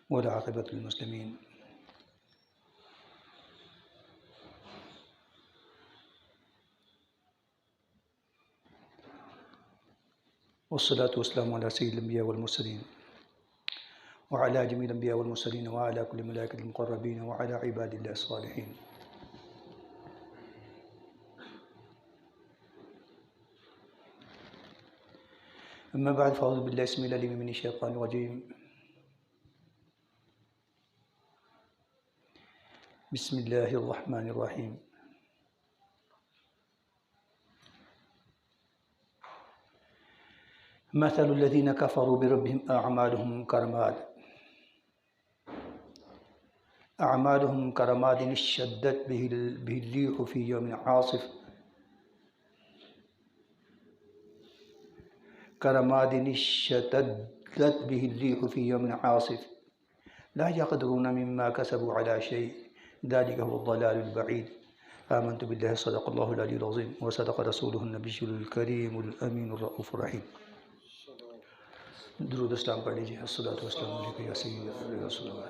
والعاقبة للمسلمين. والصلاة والسلام على سيد الأنبياء والمرسلين وعلى جميع الأنبياء والمرسلين وعلى كل ملائكة المقربين وعلى عباد الله الصالحين. أما بعد، فأعوذ بالله السميع العليم من الشيطان الرجيم. بسم الله الرحمن الرحيم. مثل الذين كفروا بربهم أعمالهم كرماد اشتدت به الريح في يوم عاصف لا يقدرون مما كسبوا على شيء ذلك هو الضلال البعيد. آمنت بالله صدق الله العلي العظيم وصدق رسوله النبي الكريم الأمين الرؤوف الرحيم. درود اسلام پڑھ لیجیے. الصلاۃ والسلام علیکم یا سیدی رسول اللہ.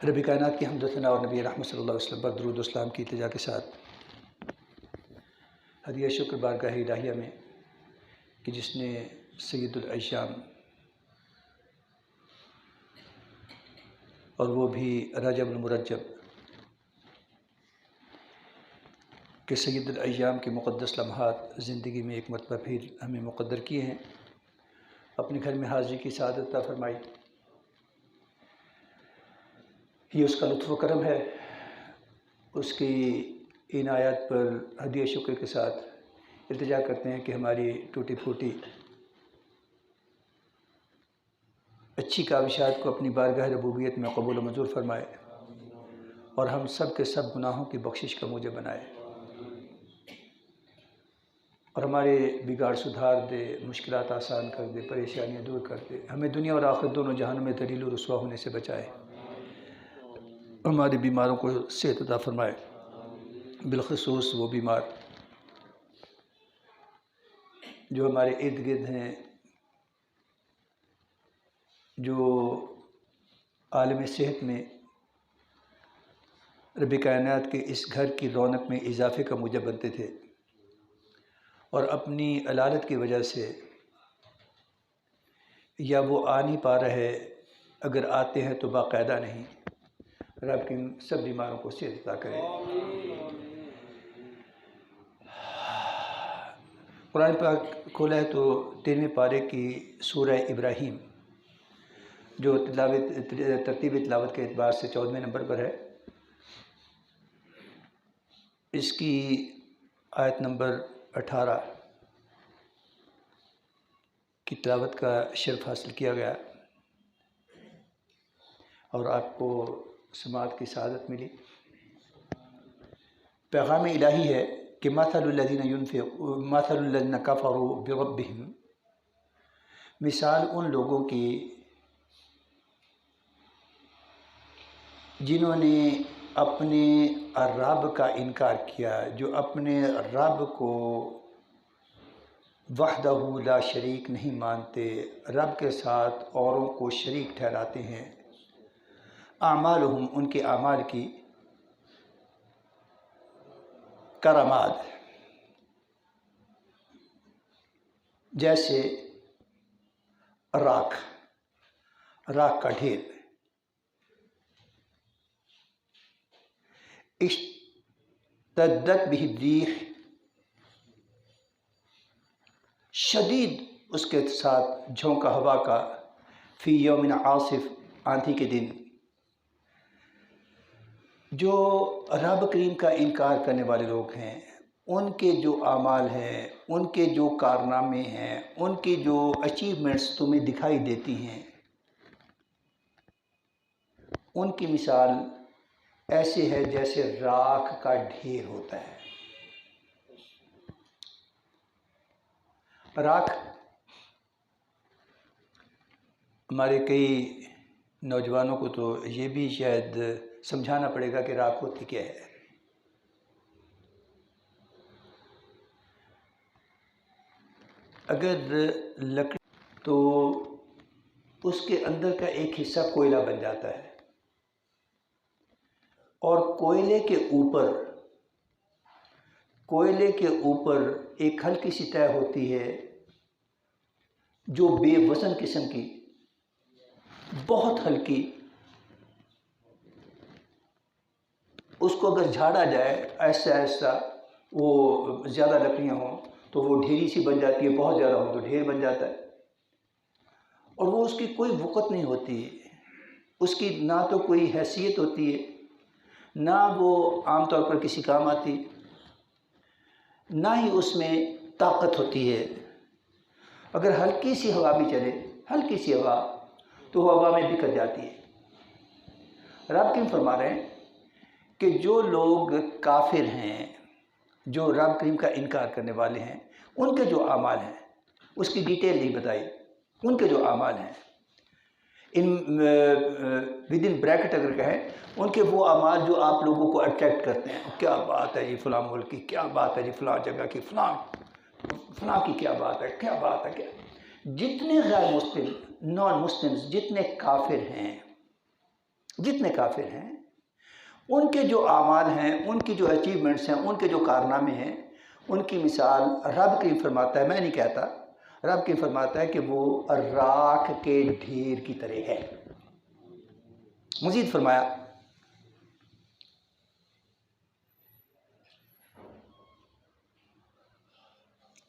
رب کائنات کی حمد و ثنا اور نبی رحمت صلی اللہ علیہ وسلم پر درود و اسلام کی التجا کے ساتھ ہدیہ شکر بارگاہ الہیہ میں کہ جس نے سید الایام اور وہ بھی رجب المرجب کہ سید الایام کے مقدس لمحات زندگی میں ایک مرتبہ پھر ہمیں مقدر کیے ہیں، اپنے گھر میں حاضری کی سعادت عطا فرمائی. یہ اس کا لطف و کرم ہے. اس کی عنایت پر ہدیہ شکر کے ساتھ التجا کرتے ہیں کہ ہماری ٹوٹی پھوٹی اچھی کاوشات کو اپنی بارگاہ ربوبیت میں قبول و منظور فرمائے اور ہم سب کے سب گناہوں کی بخشش کا موجب بنائے اور ہمارے بگاڑ سدھار دے، مشکلات آسان کر دے، پریشانیاں دور کر دے، ہمیں دنیا اور آخرت دونوں جہانوں میں ذلیل و رسوا ہونے سے بچائے، ہمارے بیماروں کو صحت عطا فرمائے، بالخصوص وہ بیمار جو ہمارے ارد گرد ہیں، جو عالم صحت میں رب کائنات کے اس گھر کی رونق میں اضافے کا موجب بنتے تھے اور اپنی علالت کی وجہ سے یا وہ آ نہیں پا رہے، اگر آتے ہیں تو باقاعدہ نہیں. رب کی سب بیماروں کو صحت عطا کرے. قرآن پاک کھولا ہے تو 13ویں پارے کی سورہ ابراہیم جو ترتیب تلاوت کے اعتبار سے 14ویں نمبر پر ہے، اس کی آیت نمبر 18 کی تلاوت کا شرف حاصل کیا گیا اور آپ کو سماعت کی سعادت ملی. پیغام الہی ہے کہ مثل الذین کفروا بربہم، مثال ان لوگوں کی جنہوں نے اپنے رب کا انکار کیا، جو اپنے رب کو وحدہ لا شریک نہیں مانتے، رب کے ساتھ اوروں کو شریک ٹھہراتے ہیں. اعمالہم، ان کے اعمال کی، کرماد، جیسے راکھ کا ڈھیر، اشتدت بہ الریح، شدید اس کے ساتھ جھونکا ہوا کا، فی یوم عاصف، آندھی کے دن. جو رب کریم کا انکار کرنے والے لوگ ہیں، ان کے جو اعمال ہیں، ان کے جو کارنامے ہیں، ان کی جو اچیومنٹس تمہیں دکھائی دیتی ہیں، ان کی مثال ایسے ہے جیسے راکھ کا ڈھیر ہوتا ہے. راکھ ہمارے کئی نوجوانوں کو تو یہ بھی شاید سمجھانا پڑے گا کہ راکھ ہوتی کیا ہے۔ اگر لکڑی تو اس کے اندر کا ایک حصہ کوئلہ بن جاتا ہے، اور کوئلے کے اوپر ایک ہلکی سی تہ ہوتی ہے جو بے وزن قسم کی، بہت ہلکی، اس کو اگر جھاڑا جائے ایسا ایسا، وہ زیادہ لکڑیاں ہوں تو وہ ڈھیری سی بن جاتی ہے، بہت زیادہ ہوں تو ڈھیر بن جاتا ہے، اور وہ اس کی کوئی وقت نہیں ہوتی، اس کی نہ تو کوئی حیثیت ہوتی ہے، نہ وہ عام طور پر کسی کام آتی، نہ ہی اس میں طاقت ہوتی ہے۔ اگر ہلکی سی ہوا بھی چلے، ہلکی سی ہوا، تو وہ ہوا میں بکھر جاتی ہے۔ رب کریم فرما رہے ہیں کہ جو لوگ کافر ہیں، جو رب کریم کا انکار کرنے والے ہیں، ان کے جو اعمال ہیں، اس کی ڈیٹیل نہیں بتائی، ان کے جو اعمال ہیں ود ان بریکٹ اگر کہیں، ان کے وہ اعمال جو آپ لوگوں کو اٹریکٹ کرتے ہیں، کیا بات ہے جی فلاں ملک کی، کیا بات ہے جی فلاں جگہ کی، فلاں کی کیا بات ہے، کیا بات ہے، کیا جتنے غیر مسلم، نان مسلمز، جتنے کافر ہیں، ان کے جو اعمال ہیں، ان کی جو اچیومنٹس ہیں، ان کے جو کارنامے ہیں، ان کی مثال رب کریم فرماتا ہے، میں نہیں کہتا، رب کریم فرماتا ہے کہ وہ راکھ کے ڈھیر کی طرح ہے۔ مزید فرمایا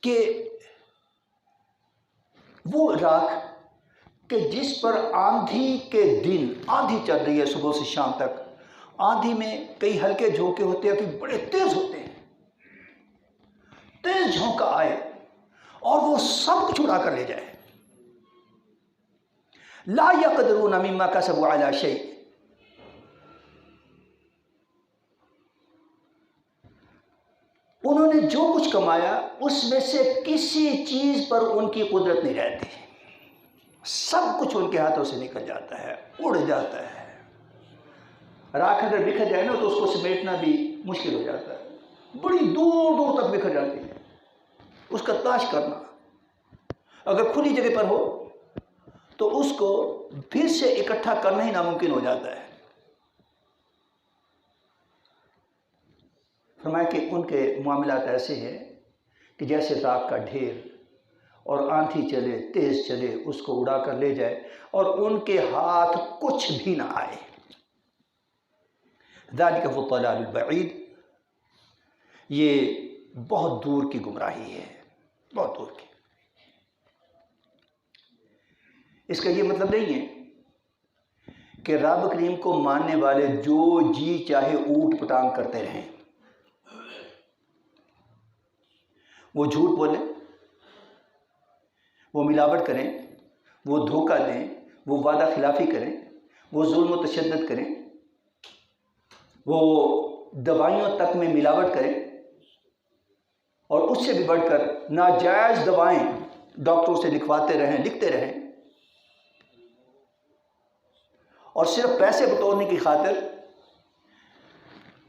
کہ وہ راکھ کہ جس پر آندھی کے دن آندھی چل رہی ہے صبح سے شام تک، آندھی میں کئی ہلکے جھونکے ہوتے ہیں کہ بڑے تیز ہوتے ہیں، تیز جھونکا آئے اور وہ سب کچھ اڑا کر لے جائے۔ لا یقدرون مما کسبوا علی شیء، انہوں نے جو کچھ کمایا اس میں سے کسی چیز پر ان کی قدرت نہیں رہتی، سب کچھ ان کے ہاتھوں سے نکل جاتا ہے، اڑ جاتا ہے۔ راکھ اگر بکھر جائے نا تو اس کو سمیٹنا بھی مشکل ہو جاتا ہے، بڑی دور دور تک بکھر جاتی ہے، اس کا تاش کرنا اگر کھلی جگہ پر ہو تو اس کو پھر سے اکٹھا کرنا ہی ناممکن ہو جاتا ہے۔ فرمایا کہ ان کے معاملات ایسے ہیں کہ جیسے راکھ کا ڈھیر، اور آندھی چلے، تیز چلے، اس کو اڑا کر لے جائے اور ان کے ہاتھ کچھ بھی نہ آئے۔ ذالک هو الضلال البعید، یہ بہت دور کی گمراہی ہے، بہت دور کی۔ اس کا یہ مطلب نہیں ہے کہ رب کریم کو ماننے والے جو جی چاہے اوٹ پٹانگ کرتے رہیں، وہ جھوٹ بولیں، وہ ملاوٹ کریں، وہ دھوکہ دیں، وہ وعدہ خلافی کریں، وہ ظلم و تشدد کریں، وہ دوائیوں تک میں ملاوٹ کریں، اور اس سے بھی بڑھ کر ناجائز دوائیں ڈاکٹروں سے لکھتے رہیں، اور صرف پیسے بٹورنے کی خاطر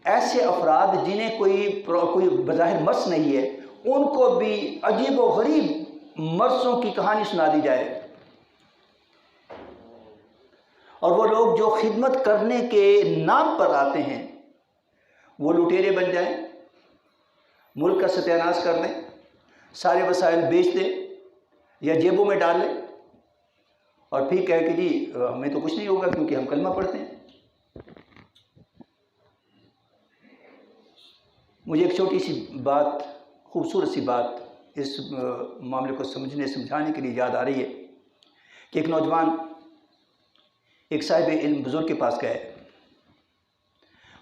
ایسے افراد جنہیں کوئی بظاہر مرض نہیں ہے، ان کو بھی عجیب و غریب مرضوں کی کہانی سنا دی جائے، اور وہ لوگ جو خدمت کرنے کے نام پر آتے ہیں وہ لٹیرے بن جائیں، ملک کا ستیہ ناش کر دیں، سارے وسائل بیچ دیں یا جیبوں میں ڈال لیں، اور پھر کہے کہ جی ہمیں تو کچھ نہیں ہوگا کیونکہ ہم کلمہ پڑھتے ہیں۔ مجھے ایک چھوٹی سی بات، خوبصورت سی بات اس معاملے کو سمجھانے کے لیے یاد آ رہی ہے کہ ایک نوجوان ایک صاحب علم بزرگ کے پاس گئے،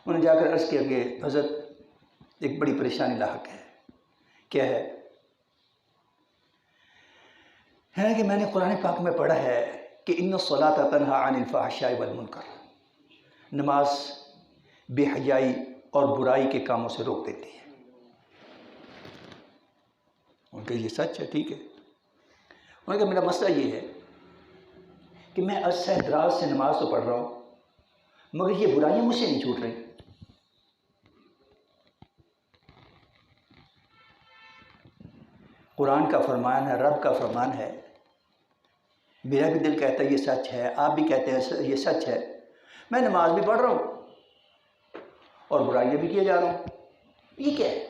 انہوں نے جا کر عرض کیا کہ حضرت ایک بڑی پریشانی لاحق ہے۔ کیا ہے کہ میں نے قرآن پاک میں پڑھا ہے کہ ان الصلاۃ تنہی عن الفحشاء والمنکر، نماز بے حیائی اور برائی کے کاموں سے روک دیتی ہے۔ ان کا یہ سچ ہے، ٹھیک ہے۔ انہوں نے کہا میرا مسئلہ یہ ہے کہ میں عرصہ دراز سے نماز تو پڑھ رہا ہوں مگر یہ برائیاں مجھ سے نہیں چھوٹ رہی. قرآن کا فرمان ہے، رب کا فرمان ہے، میرا بھی دل کہتا ہے یہ سچ ہے، آپ بھی کہتے ہیں یہ سچ ہے. میں نماز بھی پڑھ رہا ہوں اور برائیاں بھی کیے جا رہا ہوں. یہ کیا ہے؟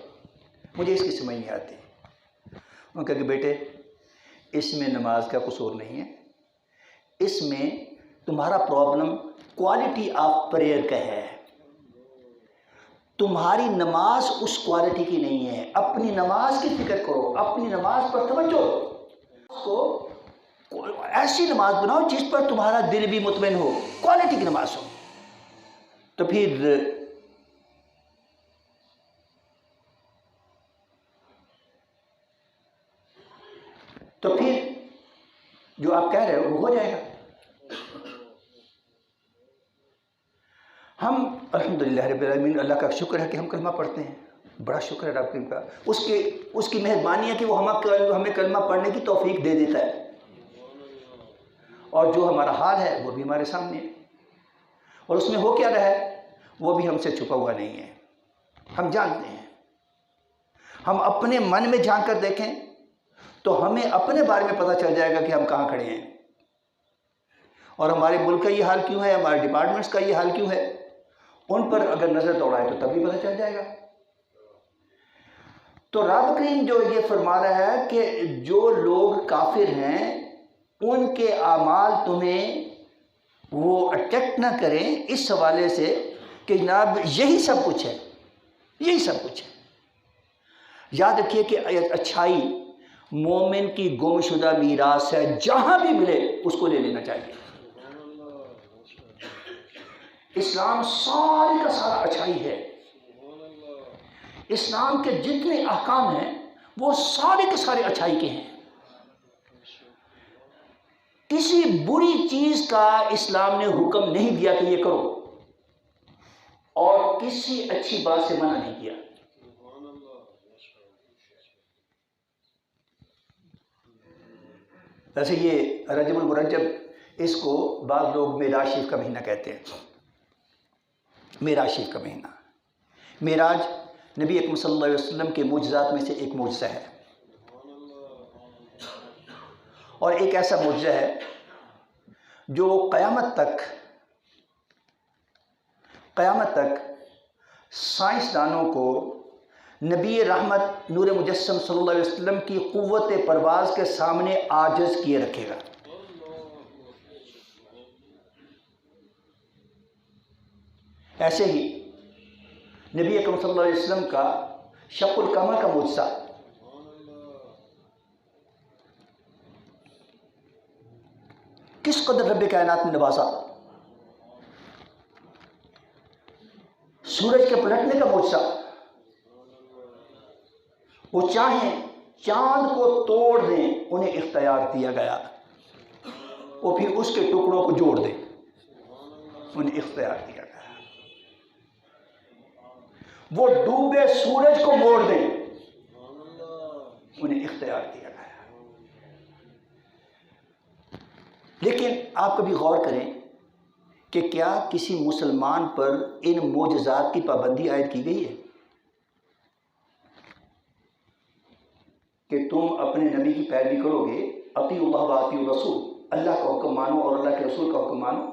مجھے اس کی سمجھ نہیں آتی. انہوں نے کہا کہ بیٹے اس میں نماز کا قصور نہیں ہے، اس میں تمہارا پرابلم کوالٹی آف پریئر کا ہے. تمہاری نماز اس کوالٹی کی نہیں ہے. اپنی نماز کی فکر کرو، اپنی نماز پر توجہ کو ایسی نماز بناؤ جس پر تمہارا دل بھی مطمئن ہو، کوالٹی کی نماز ہو. تو پھر جو آپ کہہ رہے ہو وہ ہو جائے گا. ہم الحمدللہ رب العالمین، اللہ کا شکر ہے کہ ہم کلمہ پڑھتے ہیں. بڑا شکر ہے رب کریم کا، اس کی مہربانی ہے کہ وہ ہمیں کلمہ پڑھنے کی توفیق دے دیتا ہے. اور جو ہمارا حال ہے وہ بھی ہمارے سامنے ہے، اور اس میں ہو کیا رہا ہے وہ بھی ہم سے چھپا ہوا نہیں ہے. ہم جانتے ہیں. ہم اپنے من میں جھانک کر دیکھیں تو ہمیں اپنے بارے میں پتہ چل جائے گا کہ ہم کہاں کھڑے ہیں، اور ہمارے ملک کا یہ حال کیوں ہے، ہمارے ڈپارٹمنٹس کا یہ حال کیوں ہے. ان پر اگر نظر دوڑائے تو تبھی پتہ چل جائے گا. تو رب کریم جو یہ فرما رہا ہے کہ جو لوگ کافر ہیں ان کے اعمال تمہیں وہ اٹریکٹ نہ کریں اس حوالے سے کہ جناب یہی سب کچھ ہے، یہی سب کچھ ہے. یاد رکھیے کہ اچھائی مومن کی گم شدہ میراث ہے، جہاں بھی ملے اس کو لے لینا چاہیے. اسلام سارے کا سارا اچھائی ہے. اسلام کے جتنے احکام ہیں وہ سارے کے سارے اچھائی کے ہیں. کسی بری چیز کا اسلام نے حکم نہیں دیا کہ یہ کرو، اور کسی اچھی بات سے منع نہیں کیا. ویسے یہ رجب المرجب اس کو بعض لوگ معراج شریف کا مہینہ کہتے ہیں. معراج شریف کا مہینہ، معراج نبی اکرم صلی اللہ علیہ وسلم کے معجزات میں سے ایک معجزہ ہے، اور ایک ایسا معجزہ ہے جو قیامت تک سائنسدانوں کو نبی رحمت نور مجسم صلی اللہ علیہ وسلم کی قوت پرواز کے سامنے عاجز کیے رکھے گا. ایسے ہی نبی اکرم صلی اللہ علیہ وسلم کا شق القمر کا معجزہ، کس قدر رب کائنات میں نوازا. سورج کے پلٹنے کا معجزہ، وہ چاہیں چاند کو توڑ دیں انہیں اختیار دیا گیا، وہ پھر اس کے ٹکڑوں کو جوڑ دیں انہیں اختیار دیا گیا. وہ ڈوبے سورج کو موڑ دیں انہیں اختیار دیا گیا. لیکن آپ کبھی غور کریں کہ کیا کسی مسلمان پر ان معجزات کی پابندی عائد کی گئی ہے کہ تم اپنے نبی کی پیروی کرو گے، اطیعوا اللہ و اطیعوا الرسول، اللہ کا حکم مانو اور اللہ کے رسول کا حکم مانو.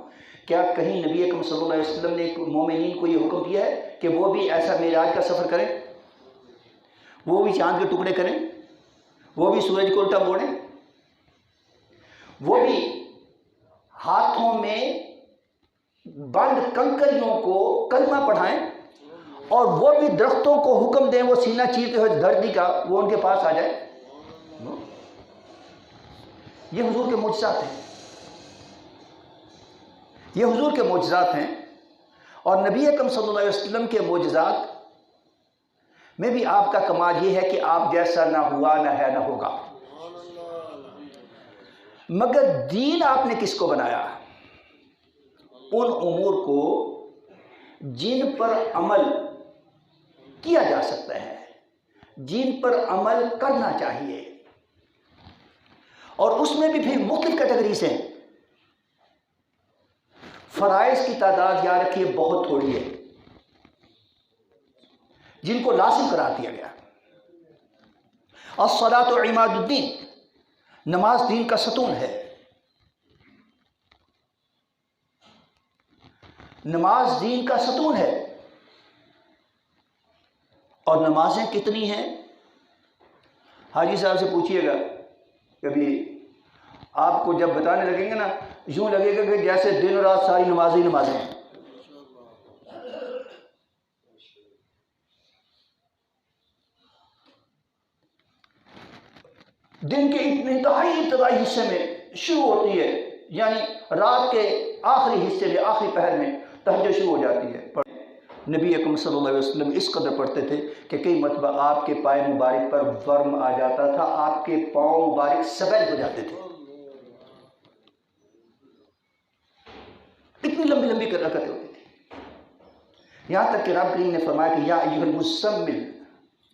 کیا کہیں نبی اکرم صلی اللہ علیہ وسلم نے مومنین کو یہ حکم دیا ہے کہ وہ بھی ایسا معراج کا سفر کریں، وہ بھی چاند کے ٹکڑے کریں، وہ بھی سورج کو الٹا موڑیں، وہ بھی ہاتھوں میں بند کنکریوں کو کلمہ پڑھائیں، اور وہ بھی درختوں کو حکم دیں وہ سینہ چیرتے ہوئے دھرتی کا وہ ان کے پاس آ جائے؟ یہ حضور کے معجزات ہیں، یہ حضور کے معجزات ہیں. اور نبی اکرم صلی اللہ علیہ وسلم کے معجزات میں بھی آپ کا کمال یہ ہے کہ آپ جیسا نہ ہوا نہ ہے نہ ہوگا. مگر دین آپ نے کس کو بنایا؟ ان امور کو جن پر عمل کیا جا سکتا ہے، جن پر عمل کرنا چاہیے. اور اس میں بھی پھر مختلف کیٹیگریز ہیں. فرائض کی تعداد یاد رکھیے بہت تھوڑی ہے جن کو لازم قرار دیا گیا. الصلاۃ عماد الدین، نماز دین کا ستون ہے. نماز دین کا ستون ہے. اور نمازیں کتنی ہیں؟ حاجی صاحب سے پوچھیے گا کبھی، آپ کو جب بتانے لگیں گے نا یوں لگے گا کہ جیسے دن رات ساری نمازیں ہیں. دن کے انتہائی ابتدائی حصے میں شروع ہوتی ہے، یعنی رات کے آخری حصے میں، آخری پہر میں تہجد شروع ہو جاتی ہے. نبی اکرم صلی اللہ علیہ وسلم اس قدر پڑھتے تھے کہ کئی مرتبہ آپ کے پائے مبارک پر ورم آ جاتا تھا، آپ کے پاؤں مبارک سبز ہو جاتے تھے. اتنی لمبی لمبی رکعتیں ہوتی تھی، یہاں تک کہ رب کریم نے فرمایا کہ یا ایھا المزمل،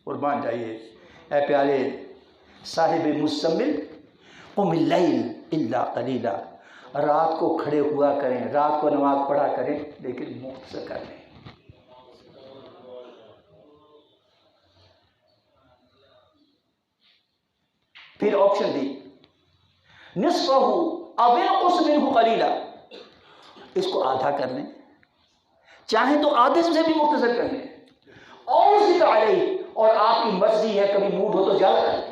قربان جائیے اے پیارے صاحب مزمل، قم اللیل الا قلیلا، رات کو کھڑے ہوا کریں، رات کو نماز پڑھا کریں لیکن مختصر کر لیں. پھر آپشن دی نصفہ او انقص منہ قلیلا، اس کو آدھا کر لیں، چاہیں تو آدھے سے بھی مختصر کر لیں، اور زد علیہ، اور آپ کی مرضی ہے کبھی موڈ ہو تو زیادہ کر لیں.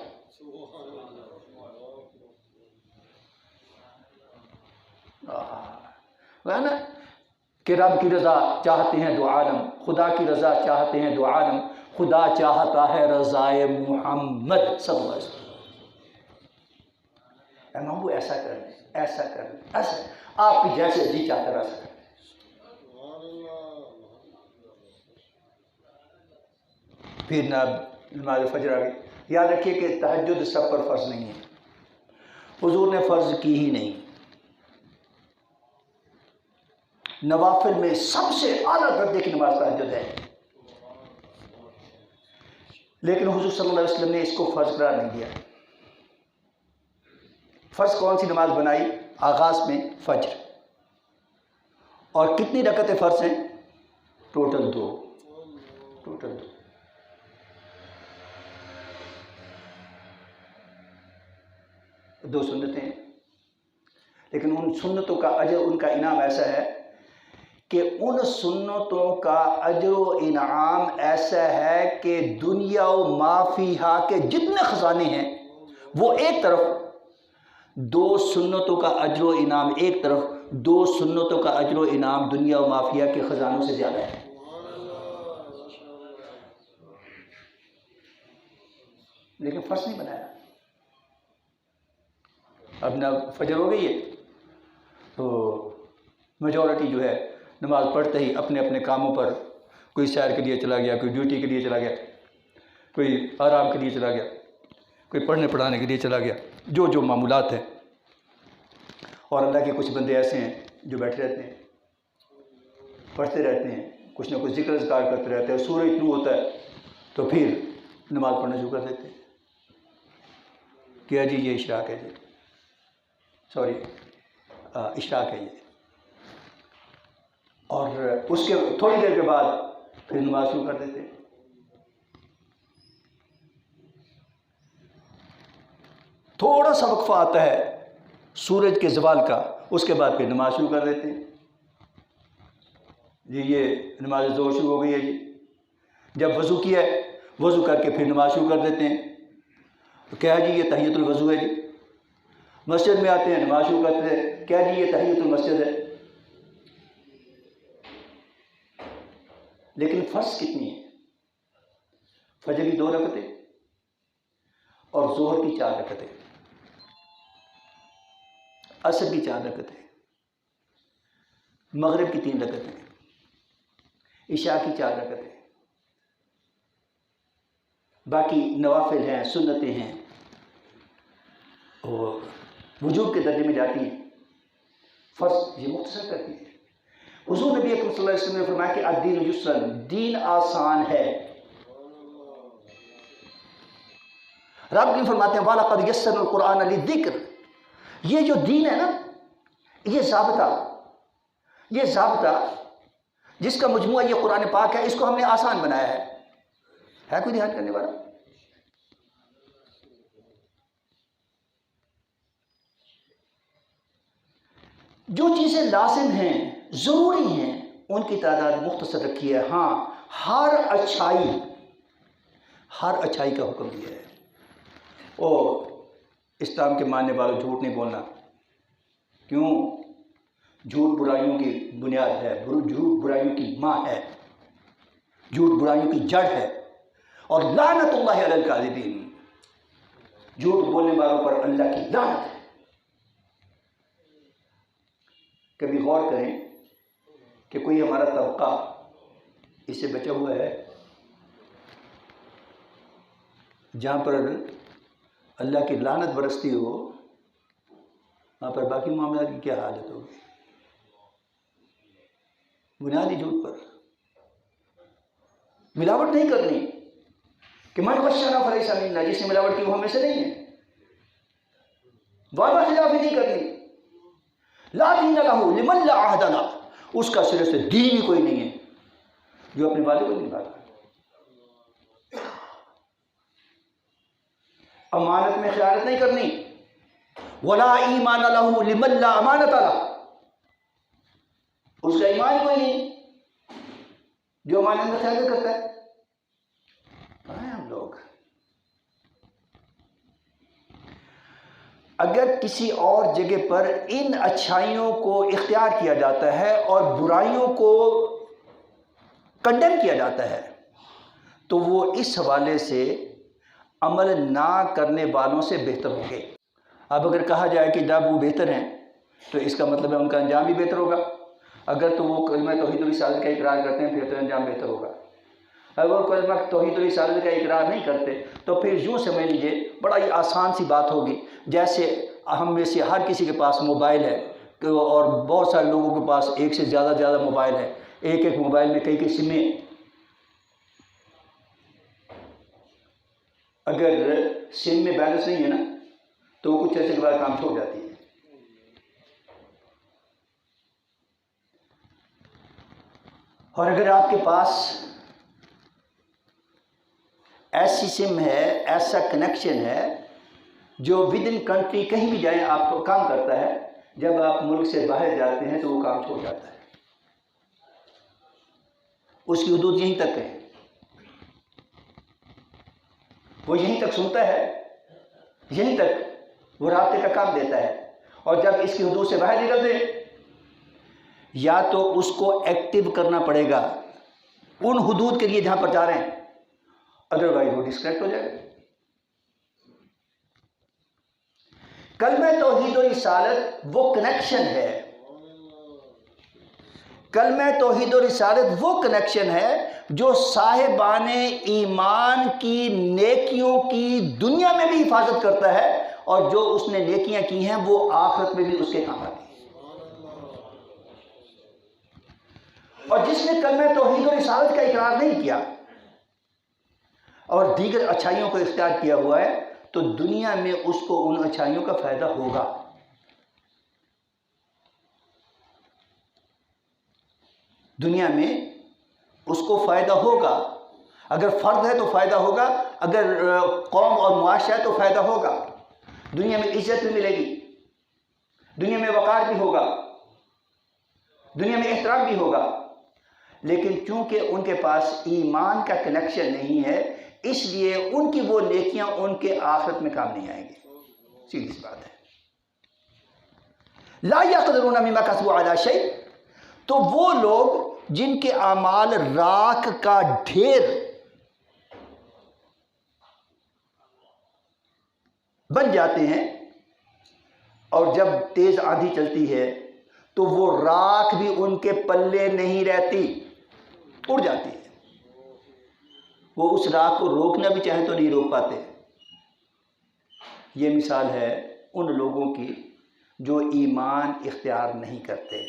نا کہ رب کی رضا چاہتے ہیں دو عالم، خدا کی رضا چاہتے ہیں دو عالم، خدا چاہتا ہے رضائے محمد صلی اللہ علیہ وسلم. اے محبوب ایسا کر لیں، ایسا کر لیں، ایسا آپ کی جیسے جی چاہتا ہے ایسا کر لیں. پھر نماز فجر آ گئی. یاد رکھیے کہ تہجد سب پر فرض نہیں ہے، حضور نے فرض کی ہی نہیں. نوافل میں سب سے اعلیٰ درجے کی نماز تہجد ہے، لیکن حضور صلی اللہ علیہ وسلم نے اس کو فرض قرار نہیں دیا. فرض کون سی نماز بنائی؟ آغاز میں فجر. اور کتنی رکعتیں فرض ہیں؟ ٹوٹل دو. دو سنتیں ہیں، لیکن ان سنتوں کا اجر، ان کا انعام ایسا ہے کہ ان سنتوں کا اجر و انعام ایسا ہے کہ دنیا و ما فیہا کے جتنے خزانے ہیں وہ ایک طرف، دو سنتوں کا اجر و انعام ایک طرف، دو سنتوں کا اجر و انعام دنیا و ما فیہا کے خزانوں سے زیادہ ہے. لیکن فرض نہیں بنایا. اب نہ فجر ہو گئی ہے تو میجورٹی جو ہے نماز پڑھتے ہی اپنے اپنے کاموں پر، کوئی سیر کے لیے چلا گیا، کوئی ڈیوٹی کے لیے چلا گیا، کوئی آرام کے لیے چلا گیا، کوئی پڑھنے پڑھانے کے لیے چلا گیا، جو جو معمولات ہیں. اور اللہ کے کچھ بندے ایسے ہیں جو بیٹھے رہتے ہیں، پڑھتے رہتے ہیں، کچھ نہ کچھ ذکر اذکار کرتے رہتے ہیں. سورج طلوع ہوتا ہے تو پھر نماز پڑھنا شروع کر دیتے ہیں. کیا جی یہ اشراق ہے، جی سوری اشراق ہے یہ. اور اس کے تھوڑی دیر کے بعد پھر نماز شروع کر دیتے ہیں. تھوڑا سا وقفہ آتا ہے سورج کے زوال کا، اس کے بعد پھر نماز شروع کر دیتے ہیں. جی یہ نماز ظہر شروع ہو گئی ہے جی. جب وضو کیا ہے، وضو کر کے پھر نماز شروع کر دیتے ہیں. تو کیا جی یہ تحیۃ الوضو ہے جی. مسجد میں آتے ہیں، نماز شروع کرتے ہیں، کیا جی یہ تحیۃ المسجد ہے. لیکن فرض کتنی ہے؟ فجر کی 2 رکعتیں اور ظہر کی 4 رکعتیں، عصر کی 4 رکعتیں، مغرب کی 3 رکعتیں، عشاء کی 4 رکعتیں. باقی نوافل ہیں، سنتیں ہیں، اور وجوب کے درجے میں جاتی ہیں. فرض یہ مختصر کرتی ہے. حضور نبی اکرم صلی اللہ علیہ وسلم نے فرمایا کہ الدین یسر، دین آسان ہے. رب کی فرماتے ہیں وَلَقَدْ يَسَّرْنَا الْقُرْآنَ لِلذِّكْرِ، یہ جو دین ہے نا، یہ ضابطہ یہ ضابطہ جس کا مجموعہ یہ قرآن پاک ہے، اس کو ہم نے آسان بنایا ہے کوئی دھیان کرنے والا؟ جو چیزیں لازم ہیں، ضروری ہیں، ان کی تعداد مختصر رکھی ہے۔ ہاں، ہر اچھائی کا حکم دیا ہے۔ اور اسلام کے ماننے والوں جھوٹ نہیں بولنا، کیوں؟ جھوٹ برائیوں کی بنیاد ہے، جھوٹ برائیوں کی ماں ہے، جھوٹ برائیوں کی جڑ ہے، اور لعنت اللہ علی الکاذبین، جھوٹ بولنے والوں پر اللہ کی لعنت ہے۔ کبھی غور کریں کہ کوئی ہمارا طبقہ اس سے بچا ہوا ہے جہاں پر اللہ کی لعنت برستی ہو، وہاں پر باقی معاملات کی کیا حالت ہوگی؟ بنیادی جھوٹ پر ملاوٹ نہیں کرنی کہ من غشنا فلیس منا، جس نے ملاوٹ کی وہ ہم میں سے نہیں ہے۔ وعدہ خلافی نہیں کرنی۔ لا دین لہ لمن لا عہد لہ، اس کا سرے سے دین ہی کوئی نہیں ہے جو اپنے وعدے کو نہیں نبھاتا۔ امانت میں خیانت نہیں کرنی۔ ولا ایمان لہ لمن لا امانت لہ، اس کا ایمان کوئی نہیں جو امانت میں خیانت کرتا ہے۔ کہاں ہیں ہم لوگ؟ اگر کسی اور جگہ پر ان اچھائیوں کو اختیار کیا جاتا ہے اور برائیوں کو کنڈیم کیا جاتا ہے تو وہ اس حوالے سے عمل نہ کرنے والوں سے بہتر ہوں گے۔ اب اگر کہا جائے کہ جب وہ بہتر ہیں تو اس کا مطلب ہے ان کا انجام بھی بہتر ہوگا۔ اگر تو وہ کلمہ توحید و رسالت کا اقرار کرتے ہیں پھر تو انجام بہتر ہوگا۔ اگر وہ کلمہ توحید و رسالت کا اقرار نہیں کرتے تو پھر یوں سمجھ لیجیے بڑا ہی آسان سی بات ہوگی، جیسے ہم میں سے ہر کسی کے پاس موبائل ہے اور بہت سارے لوگوں کے پاس ایک سے زیادہ موبائل ہے، ایک موبائل میں کئی سمیں۔ اگر سم میں بیلنس نہیں ہے نا تو وہ کچھ عرصے کے بعد کام چھوڑ جاتی ہے۔ اور اگر آپ کے پاس ایسی سم ہے، ایسا کنیکشن ہے جو ود ان کنٹری کہیں بھی جائیں آپ کو کام کرتا ہے، جب آپ ملک سے باہر جاتے ہیں تو وہ کام چھوڑ جاتا ہے۔ اس کی حدود یہیں تک ہے، وہ یہیں تک سنتا ہے، یہیں تک وہ رابطے کا کام دیتا ہے، اور جب اس کی حدود سے باہر نکل دے یا تو اس کو ایکٹیو کرنا پڑے گا ان حدود کے لیے جہاں پر جا رہے ہیں، ادروائز وہ ڈسکنیکٹ ہو جائے گا۔ کلمہ توحید و رسالت وہ کنیکشن ہے، کلمہ توحید و رسالت وہ کنیکشن ہے جو صاحبان ایمان کی نیکیوں کی دنیا میں بھی حفاظت کرتا ہے، اور جو اس نے نیکیاں کی ہیں وہ آخرت میں بھی اس کے کام آتی ہیں۔ اور جس نے کلمہ توحید و رسالت کا اقرار نہیں کیا اور دیگر اچھائیوں کو اختیار کیا ہوا ہے تو دنیا میں اس کو ان اچھائیوں کا فائدہ ہوگا، دنیا میں اس کو فائدہ ہوگا۔ اگر فرد ہے تو فائدہ ہوگا، اگر قوم اور معاشرہ ہے تو فائدہ ہوگا۔ دنیا میں عزت بھی ملے گی، دنیا میں وقار بھی ہوگا، دنیا میں احترام بھی ہوگا، لیکن چونکہ ان کے پاس ایمان کا کنیکشن نہیں ہے اس لیے ان کی وہ نیکیاں ان کے آخرت میں کام نہیں آئیں گی۔ سیدھی سی بات ہے۔ لا یقدرون مما کسبوا علی شیء، تو وہ لوگ جن کے اعمال راکھ کا ڈھیر بن جاتے ہیں، اور جب تیز آندھی چلتی ہے تو وہ راکھ بھی ان کے پلے نہیں رہتی، اڑ جاتی ہے۔ وہ اس راکھ کو روکنا بھی چاہیں تو نہیں روک پاتے۔ یہ مثال ہے ان لوگوں کی جو ایمان اختیار نہیں کرتے۔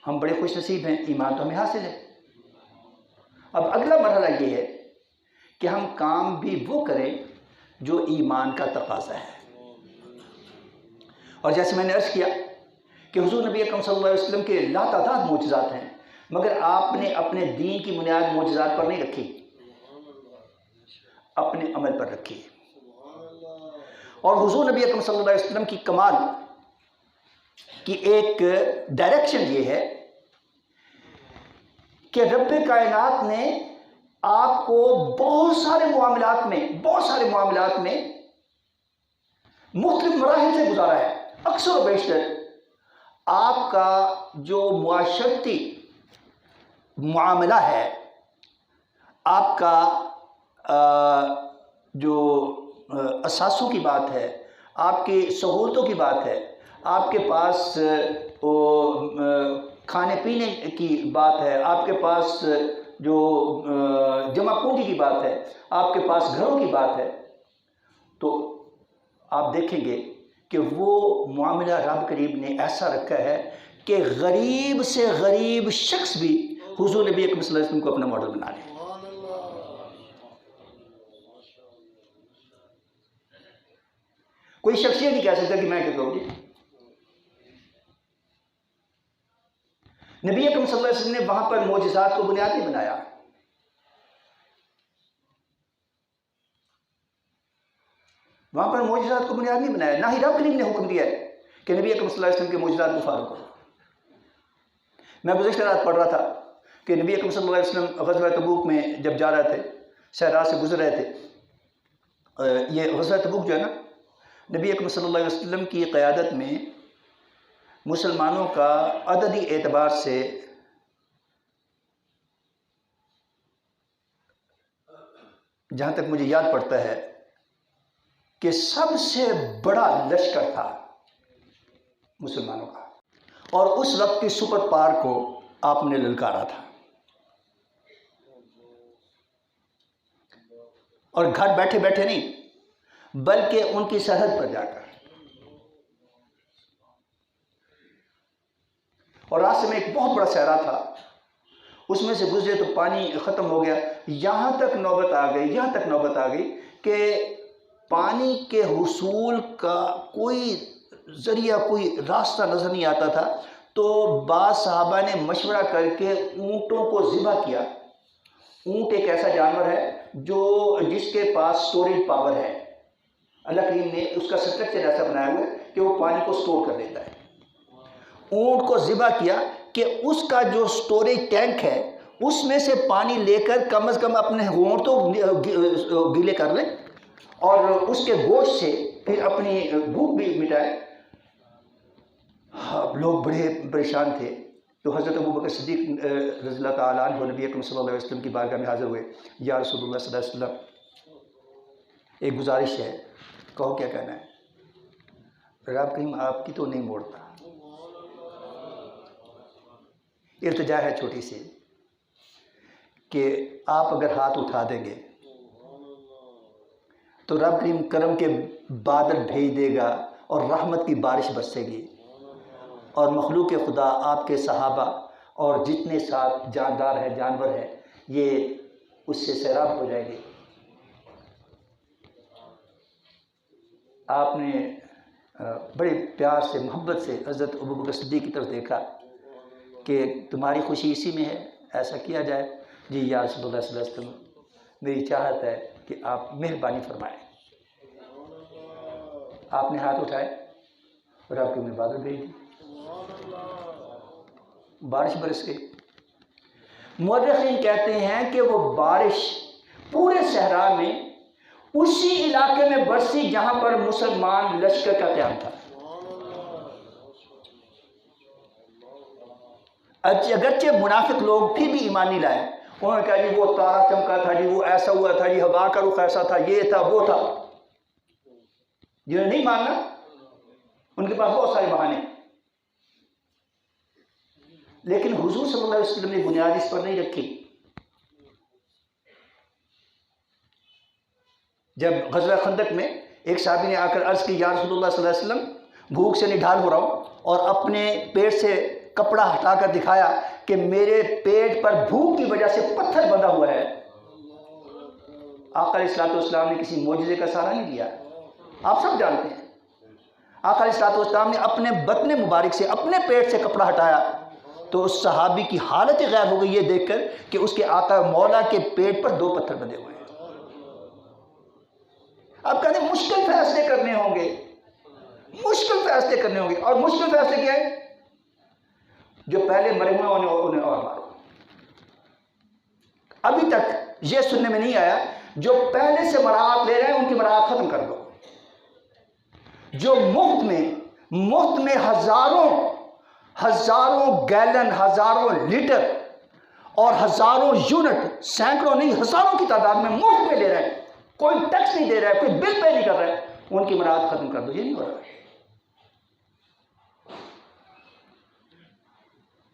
ہم بڑے خوش نصیب ہیں، ایمان تو ہمیں حاصل ہے۔ اب اگلا مرحلہ یہ ہے کہ ہم کام بھی وہ کریں جو ایمان کا تقاضا ہے۔ اور جیسے میں نے عرض کیا کہ حضور نبی اکرم صلی اللہ علیہ وسلم کے لاتعداد معجزات ہیں، مگر آپ نے اپنے دین کی بنیاد معجزات پر نہیں رکھی، اپنے عمل پر رکھی۔ اور حضور نبی اکرم صلی اللہ علیہ وسلم کی کمال کی ایک ڈائریکشن یہ ہے کہ رب کائنات نے آپ کو بہت سارے معاملات میں مختلف مراحل سے گزارا ہے۔ اکثر و بیشتر آپ کا جو معاشرتی معاملہ ہے، آپ کا جو اثاثوں کی بات ہے، آپ کی سہولتوں کی بات ہے، آپ کے پاس کھانے پینے کی بات ہے، آپ کے پاس جو جمع پونجی کی بات ہے، آپ کے پاس گھروں کی بات ہے، تو آپ دیکھیں گے کہ وہ معاملہ رب کریم نے ایسا رکھا ہے کہ غریب سے غریب شخص بھی حضور نبی اکرم صلی اللہ علیہ وسلم کو اپنا ماڈل بنا لے۔ کوئی شخص یہ نہیں کہہ سکتا کہ میں کیا کروں گی۔ نبی اکرم صلی اللہ علیہ وسلم نے وہاں پر معجزات کو بنیاد نہیں بنایا، وہاں پر معجزات کو بنیاد نہیں بنایا، نہ ہی رب کریم نے حکم دیا ہے کہ نبی اکرم صلی اللہ علیہ وسلم کے معجزات کو فالو کرو۔ میں گزشتہ رات پڑھ رہا تھا کہ نبی اکرم صلی اللہ علیہ وسلم غزوہ تبوک میں جب جا رہے تھے، صحرا سے گزر رہے تھے۔ یہ غزوہ تبوک جو ہے نا، نبی اکرم صلی اللہ علیہ وسلم کی قیادت میں مسلمانوں کا عددی اعتبار سے جہاں تک مجھے یاد پڑتا ہے کہ سب سے بڑا لشکر تھا مسلمانوں کا، اور اس وقت کی سپر پاور کو آپ نے للکارا تھا، اور گھر بیٹھے بیٹھے نہیں بلکہ ان کی سرحد پر جا کر، اور راستے میں ایک بہت بڑا صحرا تھا، اس میں سے گزرے تو پانی ختم ہو گیا، یہاں تک نوبت آ گئی کہ پانی کے حصول کا کوئی ذریعہ، کوئی راستہ نظر نہیں آتا تھا۔ تو بعض صحابہ نے مشورہ کر کے اونٹوں کو ذبح کیا۔ اونٹ ایک ایسا جانور ہے جس کے پاس سٹوریج پاور ہے، اللہ کریم نے اس کا سٹرکچر ایسا بنایا ہوا ہے کہ وہ پانی کو سٹور کر لیتا ہے۔ اونٹ کو ذبح کیا کہ اس کا جو سٹوریج ٹینک ہے اس میں سے پانی لے کر کم از کم اپنے ہونٹ تو گیلے کر لیں، اور اس کے گوشت سے پھر اپنی بھوک بھی مٹائے۔ لوگ بڑے پریشان تھے، تو حضرت ابوبکر صدیق رضی اللہ تعالیٰ عنہ نبی اکرم صلی اللہ علیہ وسلم کی بارگاہ میں حاضر ہوئے۔ یا رسول اللہ صلی اللہ علیہ وسلم، ایک گزارش ہے، کہو کیا کہنا ہے۔ رب کریم آپ کی تو نہیں موڑتا۔ التجا ہے چھوٹی سی کہ آپ اگر ہاتھ اٹھا دیں گے تو رب کریم کرم کے بادل بھیج دے گا اور رحمت کی بارش برسے گی، اور مخلوق خدا آپ کے صحابہ اور جتنے ساتھ جاندار ہیں، جانور ہیں، یہ اس سے سیراب ہو جائیں گے۔ آپ نے بڑے پیار سے، محبت سے حضرت ابوبکر صدیق کی طرف دیکھا کہ تمہاری خوشی اسی میں ہے، ایسا کیا جائے۔ جی یا رسول اللہ صلی اللہ علیہ وسلم، میری چاہت ہے کہ آپ مہربانی فرمائیں۔ آپ نے ہاتھ اٹھائے اور آپ کے میں بادل بھیج دی، بارش برس گئی۔ مورخین کہتے ہیں کہ وہ بارش پورے صحرا میں اسی علاقے میں برسی جہاں پر مسلمان لشکر کا قیام تھا۔ اگرچہ منافق لوگ پھر بھی ایمان نہیں لائے، انہوں نے کہا جی وہ تارا چمکا تھا، جی وہ ایسا ہوا تھا، جی ہوا کا رخ ایسا تھا، یہ تھا وہ تھا۔ جنہیں نہیں ماننا ان کے پاس بہت سارے بہانے، لیکن حضور صلی اللہ علیہ وسلم نے بنیاد اس پر نہیں رکھی۔ جب غزوہ خندق میں ایک صحابی نے آ کر عرض کی، یا رسول اللہ صلی اللہ علیہ وسلم، بھوک سے نڈھال ہو رہا ہوں، اور اپنے پیٹ سے کپڑا ہٹا کر دکھایا کہ میرے پیٹ پر بھوک کی وجہ سے پتھر بندھا ہوا ہے۔ آقا علیہ الصلوۃ والسلام نے کسی معجزے کا سہارا نہیں لیا، آپ سب جانتے ہیں۔ آقا علیہ الصلوۃ والسلام نے اپنے بطن مبارک سے، اپنے پیٹ سے کپڑا ہٹایا تو اس صحابی کی حالت غیر ہو گئی یہ دیکھ کر کہ اس کے آقا مولا کے پیٹ پر 2 پتھر بندھے ہوئے ہیں۔ اب کہتے ہیں مشکل فیصلے کرنے ہوں گے، مشکل فیصلے کرنے ہوں گے، اور مشکل فیصلے کیا ہے؟ جو پہلے مرے ہوئے انہیں اور مارو۔ ابھی تک یہ سننے میں نہیں آیا جو پہلے سے مراعات لے رہے ہیں ان کی مراعات ختم کر دو۔ جو مفت میں ہزاروں گیلن، ہزاروں لیٹر اور ہزاروں یونٹ، سینکڑوں نہیں ہزاروں کی تعداد میں مفت میں لے رہے ہیں، کوئی ٹیکس نہیں دے رہا ہے، کوئی بل پے نہیں کر رہا ہے، ان کی مراعات ختم کر دو۔ یہ نہیں ہو رہا ہے۔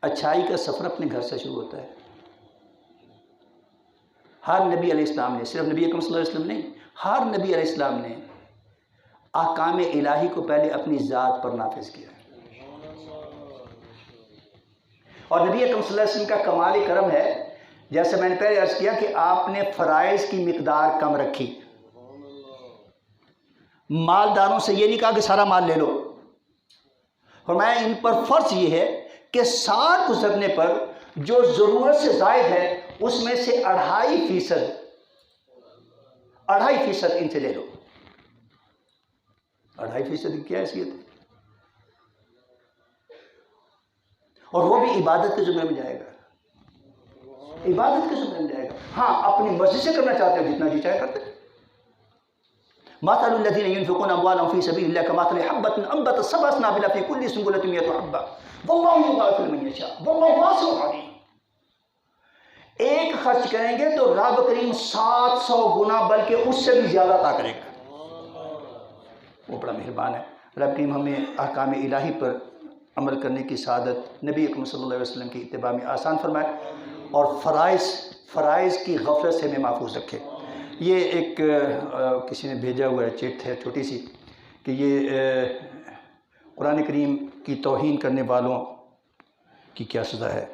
اچھائی کا سفر اپنے گھر سے شروع ہوتا ہے۔ ہر نبی علیہ السلام نے، صرف نبی اکرم صلی اللہ علیہ وسلم نہیں، ہر نبی علیہ السلام نے احکام الہی کو پہلے اپنی ذات پر نافذ کیا۔ اور نبی اکرم صلی اللہ علیہ وسلم کا کمال کرم ہے، جیسے میں نے پہلے عرض کیا کہ آپ نے فرائض کی مقدار کم رکھی۔ مالداروں سے یہ نہیں کہا کہ سارا مال لے لو، فرمایا ان پر فرض یہ ہے کہ سال گزرنے پر جو ضرورت سے زائد ہے اس میں سے 2.5% ان سے لے لو۔ 2.5% کی کیا حیثیت ہے؟ اور وہ بھی عبادت کے زمرے میں جائے گا، عبادت کے زمرے میں جائے گا۔ ہاں اپنی مرضی سے کرنا چاہتے ہیں جتنا جی چاہے کرتے ہیں۔ مثل الذين ينفقون اموالهم في سبيل الله كمثل حبة انبتت 7 سنابل في كل سنبلة 100 حبة والله يضاعف لمن يشاء والله واسع عليم۔ ایک خرچ کریں گے تو رب کریم 700 گنا بلکہ اس سے بھی زیادہ عطا کرے گا۔ وہ بڑا مہربان ہے۔ رب کریم ہمیں احکام الہی پر عمل کرنے کی سعادت نبی اکرم صلی اللہ علیہ وسلم کی اتباع میں آسان فرمائے، اور فرائض کی غفلت سے ہمیں محفوظ رکھے۔ یہ ایک کسی نے بھیجا ہوا ہے چٹ ہے چھوٹی سی کہ یہ قرآن کریم کی توہین کرنے والوں کی کیا سزا ہے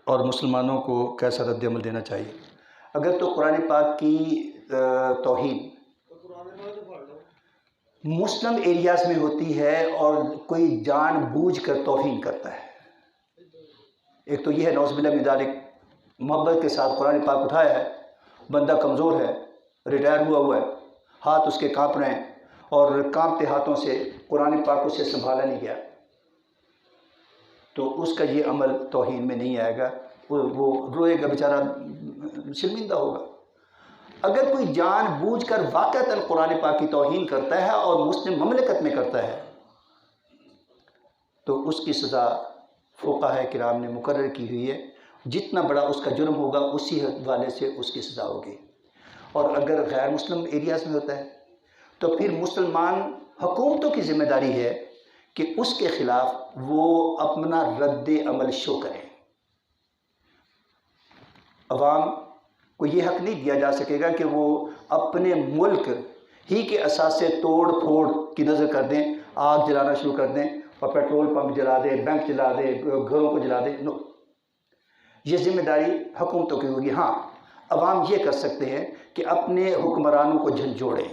اور مسلمانوں کو کیسا رد عمل دینا چاہیے۔ اگر تو قرآن پاک کی توہین مسلم ایریاز میں ہوتی ہے اور کوئی جان بوجھ کر توہین کرتا ہے، ایک تو یہ ہے نعوذ باللہ من ذالک، محبت کے ساتھ قرآن پاک اٹھایا ہے، بندہ کمزور ہے، ریٹائر ہوا ہے، ہاتھ اس کے کانپ رہے ہیں اور کانپتے ہاتھوں سے قرآن پاک اسے سنبھالا نہیں گیا، تو اس کا یہ عمل توہین میں نہیں آئے گا، وہ روئے گا بیچارہ، شرمندہ ہوگا۔ اگر کوئی جان بوجھ کر واقعتاً قرآن پاک کی توہین کرتا ہے اور مسلم مملکت میں کرتا ہے تو اس کی سزا فقہاء کرام نے مقرر کی ہوئی ہے، جتنا بڑا اس کا جرم ہوگا اسی حوالے سے اس کی سزا ہوگی۔ اور اگر غیر مسلم ایریاز میں ہوتا ہے تو پھر مسلمان حکومتوں کی ذمہ داری ہے کہ اس کے خلاف وہ اپنا رد عمل شو کریں۔ عوام کو یہ حق نہیں دیا جا سکے گا کہ وہ اپنے ملک ہی کے اثاثے توڑ پھوڑ کی نظر کر دیں، آگ جلانا شروع کر دیں اور پیٹرول پمپ جلا دیں، بینک جلا دیں، گھروں کو جلا دیں۔ نو، یہ ذمہ داری حکومتوں کی ہوگی۔ ہاں عوام یہ کر سکتے ہیں کہ اپنے حکمرانوں کو جھنجھوڑیں۔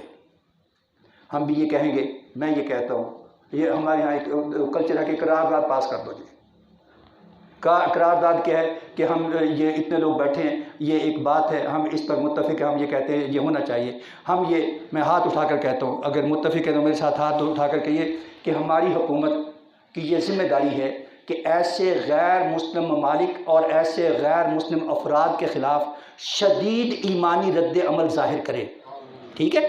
ہم بھی یہ کہیں گے، میں یہ کہتا ہوں، یہ ہمارے یہاں ایک کلچر ہے کہ قرارداد پاس کر دو جی۔ قرارداد کیا ہے کہ ہم یہ اتنے لوگ بیٹھے ہیں، یہ ایک بات ہے، ہم اس پر متفق ہیں، ہم یہ کہتے ہیں یہ ہونا چاہیے۔ میں ہاتھ اٹھا کر کہتا ہوں، اگر متفق ہے تو میرے ساتھ ہاتھ اٹھا کر کہیے کہ ہماری حکومت کی یہ ذمہ داری ہے کہ ایسے غیر مسلم ممالک اور ایسے غیر مسلم افراد کے خلاف شدید ایمانی رد عمل ظاہر کرے۔ ٹھیک ہے،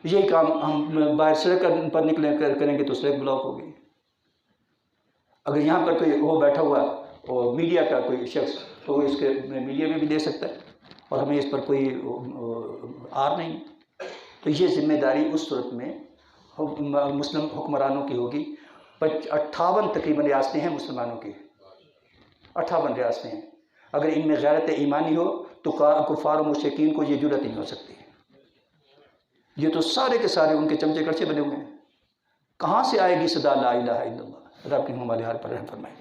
یہی کام ہم باہر سڑک پر نکلے کریں گے تو سڑک بلاک ہوگی۔ اگر یہاں پر کوئی وہ بیٹھا ہوا اور میڈیا کا کوئی شخص تو اس کے میڈیا میں بھی دے سکتا ہے اور ہمیں اس پر کوئی آر نہیں۔ تو یہ ذمہ داری اس صورت میں مسلم حکمرانوں کی ہوگی۔ 58 تقریباً ریاستیں ہیں مسلمانوں کی، 58 ریاستیں ہیں۔ اگر ان میں غیرت ایمانی ہو تو کفار و مشرکین کو یہ جرأت نہیں ہو سکتی۔ یہ تو سارے کے سارے ان کے چمچے کڑچے بنے ہوئے ہیں۔ کہاں سے آئے گی صدا لا الہ الا اللہ؟ رب کی ہمارے حال پر رحم فرمائے۔